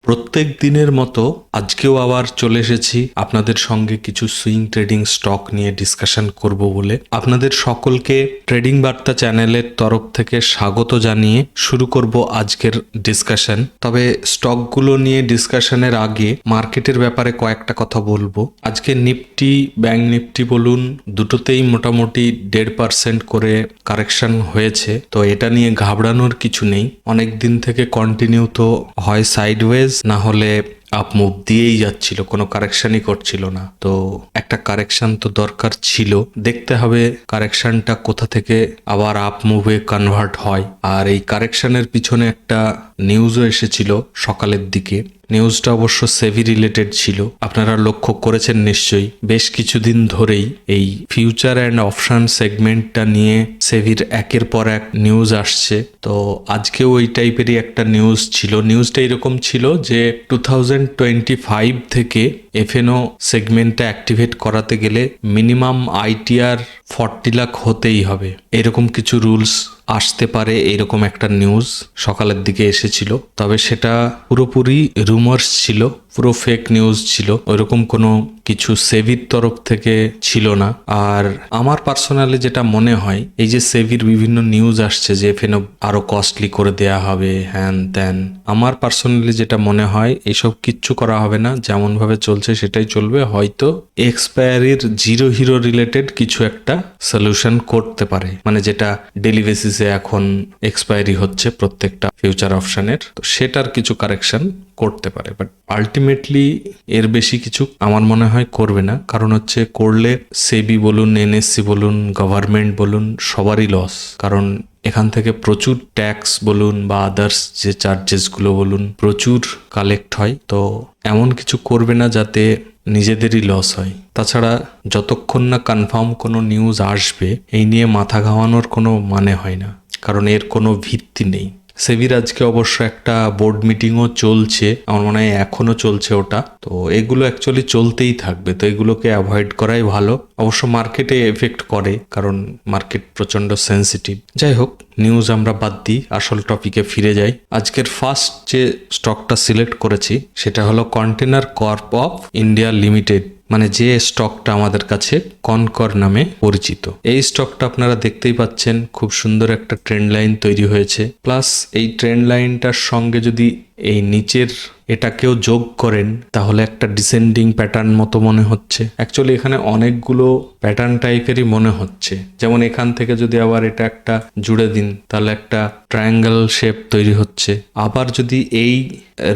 প্রত্যেক দিনের মতো আজকেও আবার চলে এসেছি আপনাদের সঙ্গে কিছু সুইং ট্রেডিং স্টক নিয়ে ডিসকাশন করব বলে। আপনাদের সকলকে ট্রেডিং বার্তা চ্যানেলের তরফ থেকে স্বাগত জানিয়ে শুরু করব আজকের ডিসকাশন। তবে স্টকগুলো নিয়ে ডিসকাশনের আগে মার্কেটের ব্যাপারে কয়েকটা কথা বলবো। আজকে নিফটি, ব্যাংক নিফটি বলুন, দুটোতেই মোটামুটি 1.5% করে কারেকশন হয়েছে। তো এটা নিয়ে ঘাবড়ানোর কিছু নেই। অনেক দিন থেকে কন্টিনিউ তো হয় সাইডওয়েজ না হলে আপ মুভ দিয়েই যাচ্ছিল, কোনো কারেকশনই করছিল না। তো একটা কারেকশন তো দরকার ছিল, দেখতে হবে কারেকশনটা কোথা থেকে আবার আপ মুভে কনভার্ট হয়। আর এই কারেকশনের পিছনে একটা নিউজও এসেছিল সকালের দিকে। নিউজটা অবশ্য সেভি রিলেটেড ছিল। আপনারা লক্ষ্য করেছেন নিশ্চয়ই, বেশ কিছুদিন ধরেই এই ফিউচার অ্যান্ড অপশন সেগমেন্টটা নিয়ে সেভির একের পর এক নিউজ আসছে। তো আজকেও ওই টাইপেরই একটা নিউজ ছিল। নিউজটা এরকম ছিল যে 2025 থেকে এফএনও সেগমেন্টটা অ্যাক্টিভেট করাতে গেলে মিনিমাম আইটিআর 40 লাখ হতেই হবে, এরকম কিছু রুলস আসতে পারে, এরকম একটা নিউজ সকালের দিকে এসেছিল। তবে সেটা পুরোপুরি রুমার্স ছিল, পুরো ফেক নিউজ ছিল, ওইরকম কোনো কিছু সেভির তরফ থেকে ছিল না। আর আমার পার্সোনালি যেটা মনে হয়, এই যে সেভির বিভিন্ন নিউজ আসছে যে এফএনও আরো কস্টলি করে দেয়া হবে, হ্যান ত্যান, আমার পার্সোনালি যেটা মনে হয় এইসব কিচ্ছু করা হবে না, যেমন ভাবে চলছে সেটাই চলবে। হয়তো এক্সপায়ারির জিরো হিরো রিলেটেড কিছু একটা সলিউশন করতে পারে, মানে যেটা ডেলি বেসিসে এখন এক্সপায়ারি হচ্ছে প্রত্যেকটা ফিউচার অপশনের, তো সেটার কিছু কারেকশন করতে পারে। বাট আলটিমেটলি এর বেশি কিছু আমার মনে হয় করবে না। কারণ হচ্ছে করলে সেবি বলুন, এনএসসি বলুন, গভর্নমেন্ট বলুন, সবারই লস। কারণ এখান থেকে প্রচুর ট্যাক্স বলুন বা আদার্স যে চার্জেসগুলো বলুন প্রচুর কালেক্ট হয়। তো এমন কিছু করবে না যাতে নিজেদেরই লস হয়। তাছাড়া যতক্ষণ না কনফার্ম কোনো নিউজ আসবে, এই নিয়ে মাথা ঘামানোর কোনো মানে হয় না, কারণ এর কোনো ভিত্তি নেই। সেভির আজকে অবশ্য একটা বোর্ড মিটিংও চলছে, আমার মনে হয় এখনো চলছে ওটা। তো এগুলো অ্যাকচুয়ালি চলতেই থাকবে, তো এগুলোকে অ্যাভয়েড করাই ভালো। অবশ্য মার্কেটে এফেক্ট করে, কারণ মার্কেট প্রচন্ড সেন্সিটিভ। যাই হোক, নিউজ আমরা বাদ দিই, আসল টপিকে ফিরে যাই। আজকের ফার্স্ট যে স্টকটা সিলেক্ট করেছি সেটা হলো container corp of India limited, মানে যে স্টকটা আমাদের কাছে কনকর নামে পরিচিত। এই স্টকটা আপনারা দেখতেই পাচ্ছেন, খুব সুন্দর একটা ট্রেন্ড লাইন তৈরি হয়েছে। প্লাস এই ট্রেন্ড লাইনটার সঙ্গে যদি এই নিচের এটাকেও যোগ করেন তাহলে একটা ডিসেন্ডিং প্যাটার্ন মতো মনে হচ্ছে। অ্যাকচুয়ালি এখানে অনেকগুলো প্যাটার্ন টাইপেরই মনে হচ্ছে। যেমন এখান থেকে যদি আবার এটা একটা জুড়ে দিন তাহলে একটা ট্রায়াঙ্গেল শেপ তৈরি হচ্ছে। আবার যদি এই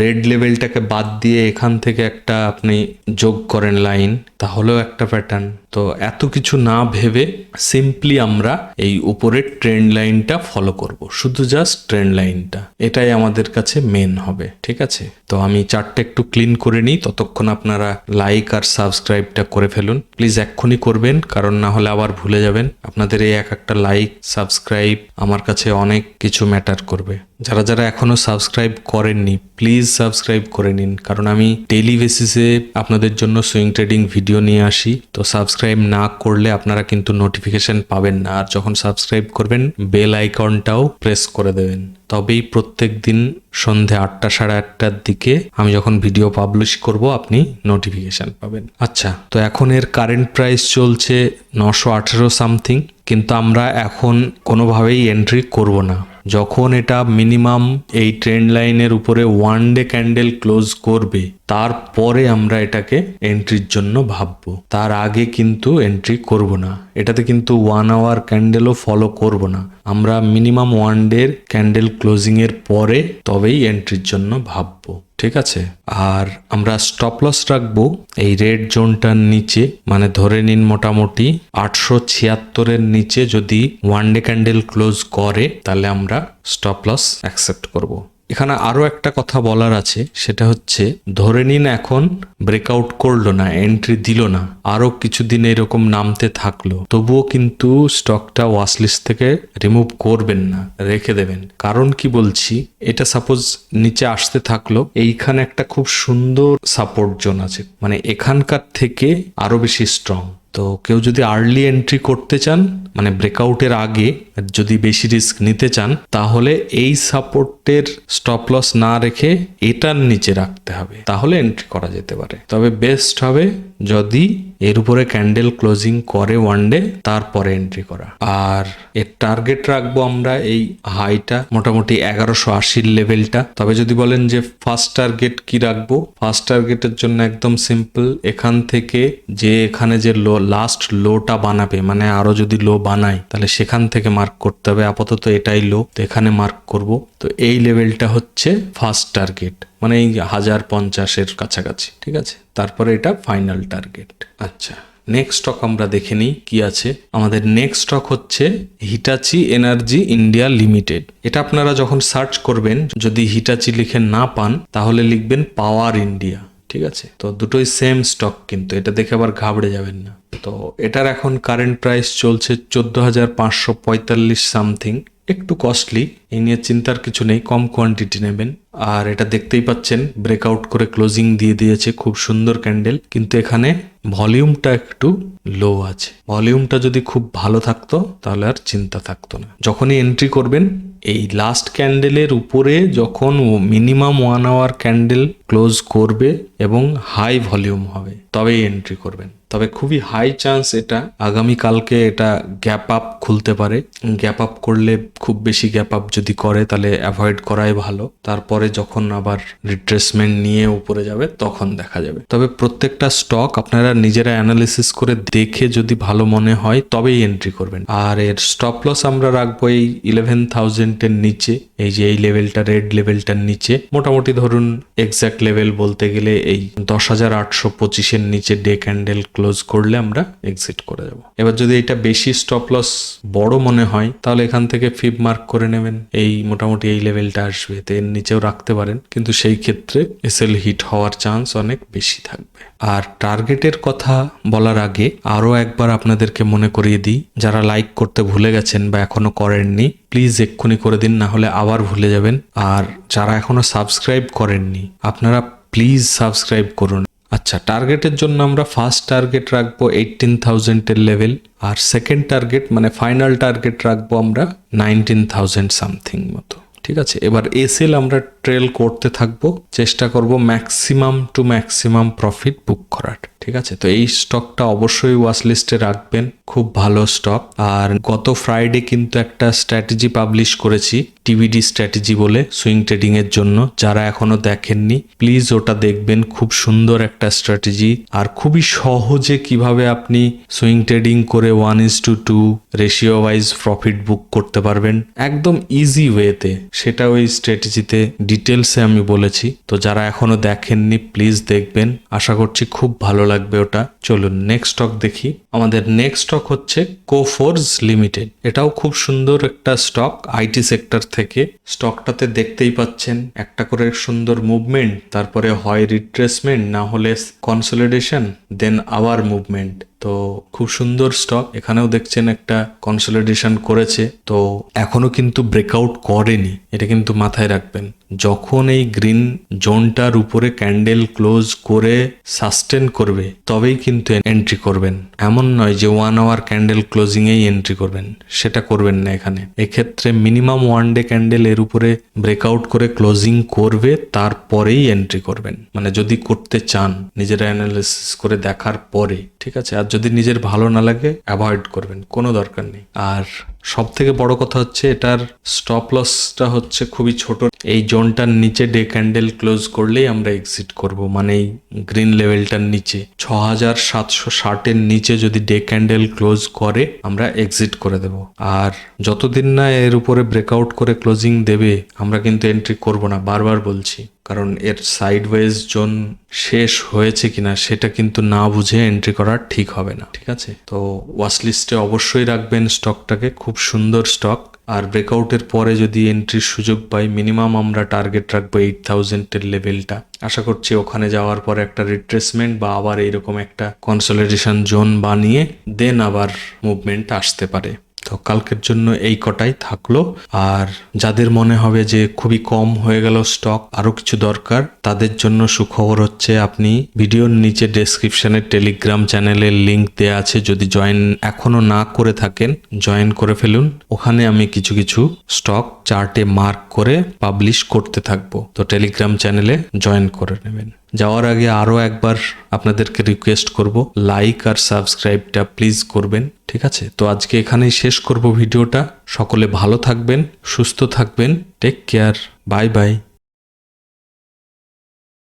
রেড লেভেলটাকে বাদ দিয়ে এখান থেকে একটা আপনি যোগ করেন লাইন, তাহলেও একটা প্যাটার্ন। তো এত কিছু না ভেবে সিম্পলি আমরা এই উপরের ট্রেন্ড লাইনটা ফলো করব, শুধু জাস্ট ট্রেন্ড লাইনটা, এটাই আমাদের কাছে মেন হবে। ঠিক আছে, তো আমি চার্টটা একটু ক্লিন করে নিই, ততক্ষণ আপনারা লাইক আর সাবস্ক্রাইবটা করে ফেলুন প্লিজ, এক্ষুনি করবেন, কারণ না হলে আবার ভুলে যাবেন। আপনাদের এই একটা লাইক সাবস্ক্রাইব আমার কাছে অনেক কিছু ম্যাটার করবে। যারা যারা এখনো সাবস্ক্রাইব করেননি প্লিজ সাবস্ক্রাইব করে নিন, কারণ আমি ডেইলি বেসিসে আপনাদের জন্য সুইং ট্রেডিং ভিডিও নিয়ে আসি। তো সাবস্ক্রাইব না করলে আপনারা কিন্তু নোটিফিকেশন পাবেন না, আর যখন সাবস্ক্রাইব করবেন বেল আইকনটাও প্রেস করে দেবেন, তবেই প্রত্যেক দিন সন্ধে 8টা সাড়ে 8টার দিকে আমি যখন ভিডিও পাবলিশ করব আপনি নোটিফিকেশন পাবেন। আচ্ছা, তো এখন এর কারেন্ট প্রাইস চলছে 918 সামথিং, কিন্তু আমরা এখন কোনোভাবেই এন্ট্রি করব না। যখন এটা মিনিমাম এই ট্রেন্ড লাইনের উপরে ওয়ান ডে ক্যান্ডেল ক্লোজ করবে তারপরে আমরা এটাকে এন্ট্রির জন্য ভাববো, তার আগে কিন্তু এন্ট্রি করব না। এটাতে কিন্তু 1 আওয়ার ক্যান্ডেলও ফলো করব না, আমরা minimum one day candle closing এর পরে তবেই এন্ট্রির জন্য ভাববো। ঠিক আছে, আর আমরা স্টপ লস রাখবো এই রেড জোনটার নিচে, মানে ধরে নিন মোটামুটি 876-এর নিচে যদি ওয়ান ডে ক্যান্ডেল ক্লোজ করে তাহলে আমরা স্টপ লস অ্যাকসেপ্ট করব। এখানে আরো একটা কথা বলার আছে, সেটা হচ্ছে ধরে নিন এখন ব্রেকআউট করলো না, এন্ট্রি দিল না, আরো কিছুদিন এরকম নামতে থাকলো, তবুও কিন্তু স্টকটা ওয়াচলিস্ট থেকে রিমুভ করবেন না, রেখে দেবেন। কারণ কি বলছি, এটা সাপোজ নিচে আসতে থাকলো, এইখানে একটা খুব সুন্দর সাপোর্ট জোন আছে, মানে এখানকার থেকে আরো বেশি স্ট্রং। তো কেউ যদি আর্লি এন্ট্রি করতে চান, মানে ব্রেকআউটের আগে যদি বেশি রিস্ক নিতে চান, তাহলে এই সাপোর্টের স্টপ লস না রেখে এটার নিচে রাখতে হবে, তাহলে এন্ট্রি করা যেতে পারে। তবে বেস্ট হবে যদি এর উপরে ক্যান্ডেল ক্লোজিং করে ওয়ান ডে, তারপরে এন্ট্রি করা। আর এর টার্গেট রাখবো আমরা এই হাইটা মোটামুটি 1180 লেভেলটা। তবে যদি বলেন যে ফার্স্ট টার্গেট কি রাখবো, ফার্স্ট টার্গেটের জন্য একদম সিম্পল, এখান থেকে যে এখানে যে লো লাস্ট লোটা বানাবে, মানে আরো যদি লো বানায় তাহলে সেখান থেকে মার্ক করতে হবে। আপাতত এটাই লো, তো এখানে মার্ক করব। তো এই লেভেলটা হচ্ছে ফার্স্ট টার্গেট, মানে এই 1050-এর কাছাকাছি, ঠিক আছে। তারপরে এটা ফাইনাল টার্গেট। আচ্ছা, নেক্সট স্টক আমরা দেখে নিই কি আছে। আমাদের নেক্সট স্টক হচ্ছে হিটাচি এনার্জি ইন্ডিয়া লিমিটেড। এটা আপনারা যখন সার্চ করবেন, যদি হিটাচি লিখে না পান তাহলে লিখবেন পাওয়ার ইন্ডিয়া, ঠিক আছে। তো দুটোই সেম স্টক, কিন্তু এটা দেখে আবার ঘাবড়ে যাবেন না। তো এটার এখন কারেন্ট প্রাইস চলছে 14,545 সামথিং, একটু কস্টলি, এই নিয়ে চিন্তার কিছু নেই, কম কোয়ান্টিটি নেবেন। আর এটা দেখতেই পাচ্ছেন ব্রেকআউট করে ক্লোজিং দিয়ে দিয়েছে, খুব সুন্দর ক্যান্ডেল, কিন্তু এখানে ভলিউমটা একটু লো আছে। ভলিউমটা যদি খুব ভালো থাকতো তাহলে আর চিন্তা থাকতো না। যখনই এন্ট্রি করবেন এই লাস্ট ক্যান্ডেলের উপরে যখন মিনিমাম 1 আওয়ার ক্যান্ডেল ক্লোজ করবে এবং হাই ভলিউম হবে, তবেই এন্ট্রি করবেন। তবে খুবই হাই চান্স এটা আগামীকালকে এটা গ্যাপ আপ খুলতে পারে। গ্যাপ আপ করলে, খুব বেশি গ্যাপ আপ যদি করে তাহলে অ্যাভয়েড করাই ভালো। তারপরে যখন আবার রিট্রেসমেন্ট নিয়ে উপরে যাবে তখন দেখা যাবে। তবে প্রত্যেকটা স্টক আপনারা নিজেরা অ্যানালিসিস করে দেখে যদি ভালো মনে হয় তবেই এন্ট্রি করবেন। আর এর স্টপ লস আমরা রাখবো এই 11,000-এর নিচে, এই যে এই লেভেলটা, রেড লেভেলটার নিচে। মোটামুটি ধরুন এক্সাক্ট লেভেল বলতে গেলে এই 10,825-এর নিচে ডে ক্যান্ডেল ক্লোজ করলে আমরা এক্সিট করে যাব। এবার যদি এটা বেশি স্টপ লস বড় মনে হয় তাহলে এখান থেকে ফিব মার্ক করে নেবেন, এই মোটামুটি এই লেভেলটা আসবে, তো এর নিচেও রাখতে পারেন, কিন্তু সেই ক্ষেত্রে এসএল হিট হওয়ার চান্স অনেক বেশি থাকবে। আর টার্গেটের কথা বলার আগে আরো একবার আপনাদেরকে মনে করিয়ে দিই, যারা লাইক করতে ভুলে গেছেন বা এখনো করেননি, প্লিজ এক্ষুনি করে দিন, না হলে আবার ভুলে যাবেন। আর যারা এখনো সাবস্ক্রাইব করেননি, আপনারা প্লিজ সাবস্ক্রাইব করুন। আচ্ছা, টার্গেটের জন্য আমরা ফার্স্ট টার্গেট রাখবো 18,000-এর লেভেল, আর সেকেন্ড টার্গেট মানে ফাইনাল টার্গেট রাখবো আমরা 19,000 সামথিং মতো, ঠিক আছে। এবার এসএল আমরা ট্রেল করতে থাকবো, চেষ্টা করব maximum to maximum profit book করার, ঠিক আছে। তো এই স্টকটা অবশ্যই ওয়াচ লিস্টে রাখবেন, খুব ভালো স্টক। আর গত ফ্রাইডে কিন্তু একটা স্ট্র্যাটেজি পাবলিশ করেছি, টিভিডি স্ট্র্যাটেজি বলে, সুইং ট্রেডিং এর জন্য। যারা এখনো দেখেননি প্লিজ ওটা দেখবেন, খুব সুন্দর একটা স্ট্র্যাটেজি। আর খুবই সহজে কিভাবে আপনি সুইং ট্রেডিং করে 1:2 রেশিও ওয়াইজ প্রফিট বুক করতে পারবেন একদম ইজি ওয়েতে, সেটা ওই স্ট্র্যাটেজিতে ডিটেলসে আমি বলেছি। তো যারা এখনো দেখেননি প্লিজ দেখবেন, আশা করছি খুব ভালো লাগবে ওটা। চলুন নেক্সট স্টক দেখি। আমাদের নেক্সট স্টক হচ্ছে কোফোর্জ লিমিটেড। এটাও খুব সুন্দর একটা স্টক, আইটি সেক্টর থেকে। স্টকটাতে দেখতেই পাচ্ছেন একটা করে সুন্দর মুভমেন্ট, তারপরে হয় রিট্রেসমেন্ট, না হলে কনসলিডেশন, দেন আবার মুভমেন্ট। তো খুব সুন্দর স্টক, এখানেও দেখছেন একটা কনসলিডেশন করেছে, তো এখনো কিন্তু ব্রেকআউট করেনি, এটা কিন্তু মাথায় রাখবেন। যখন এই গ্রিন জোনটার উপরে ক্যান্ডেল ক্লোজ করে সাস্টেন করবে তবেই কিন্তু এন্ট্রি করবেন। এমন নয় যে 1 আওয়ার ক্যান্ডেল ক্লোজিং এই এন্ট্রি করবেন, সেটা করবেন না এখানে। এক্ষেত্রে মিনিমাম 1 ডে ক্যান্ডেল এর উপরে ব্রেকআউট করে ক্লোজিং করবে, তারপরেই এন্ট্রি করবেন। মানে যদি করতে চান নিজেরা অ্যানালিসিস করে দেখার পরে, ঠিক আছে। আর যদি নিজের ভালো না লাগে অ্যাভয়েড করবেন, কোনো দরকার নেই। আর সব থেকে বড় কথা হচ্ছে এটার স্টপ লসটা হচ্ছে খুবই ছোট, এই জোনটার নিচে ডে ক্যান্ডেল ক্লোজ করলেই আমরা এক্সিট করব। মানে এই গ্রিন লেভেলটার নিচে 6,760-এর নিচে যদি ডে ক্যান্ডেল ক্লোজ করে আমরা এক্সিট করে দেব। আর যতদিন না এর উপরে ব্রেকআউট করে ক্লোজিং দেবে আমরা কিন্তু এন্ট্রি করব না, বারবার বলছি। কারণ এর সাইডওয়েজ জোন শেষ হয়েছে কিনা সেটা কিন্তু না বুঝে এন্ট্রি করা ঠিক হবে না, ঠিক আছে। তো ওয়াচ লিস্টে অবশ্যই রাখবেন স্টকটাকে, খুব সুন্দর স্টক। আর ব্রেকআউটের পরে যদি এন্ট্রির সুযোগ পাই, মিনিমাম আমরা টার্গেট রাখবো 8,000-এর লেভেলটা। আশা করছি ওখানে যাওয়ার পরে একটা রিট্রেসমেন্ট বা আবার এইরকম একটা কনসলিডেশন জোন বানিয়ে দেন আবার মুভমেন্ট আসতে পারে। তো তো কালকের জন্য এই কটাই থাকলো। আর যাদের মনে হবে যে খুবই কম হয়ে গেল স্টক, আরো কিছু দরকার, তাদের জন্য সুখবর হচ্ছে আপনি ভিডিওর নিচে ডেসক্রিপশনে টেলিগ্রাম চ্যানেলের লিংক দেওয়া আছে, যদি জয়েন এখনো না করে থাকেন জয়েন করে ফেলুন। ওখানে আমি কিছু কিছু স্টক চার্টে মার্ক করে পাবলিশ করতে থাকবো, তো টেলিগ্রাম চ্যানেলে জয়েন করে নেবেন। যাওয়ার আগে আরও একবার আপনাদেরকে রিকোয়েস্ট করব, লাইক আর সাবস্ক্রাইবটা প্লিজ করবেন, ঠিক আছে? তো আজকে এখানেই শেষ করব ভিডিওটা। সকলে ভালো থাকবেন, সুস্থ থাকবেন, টেক কেয়ার, বাই বাই।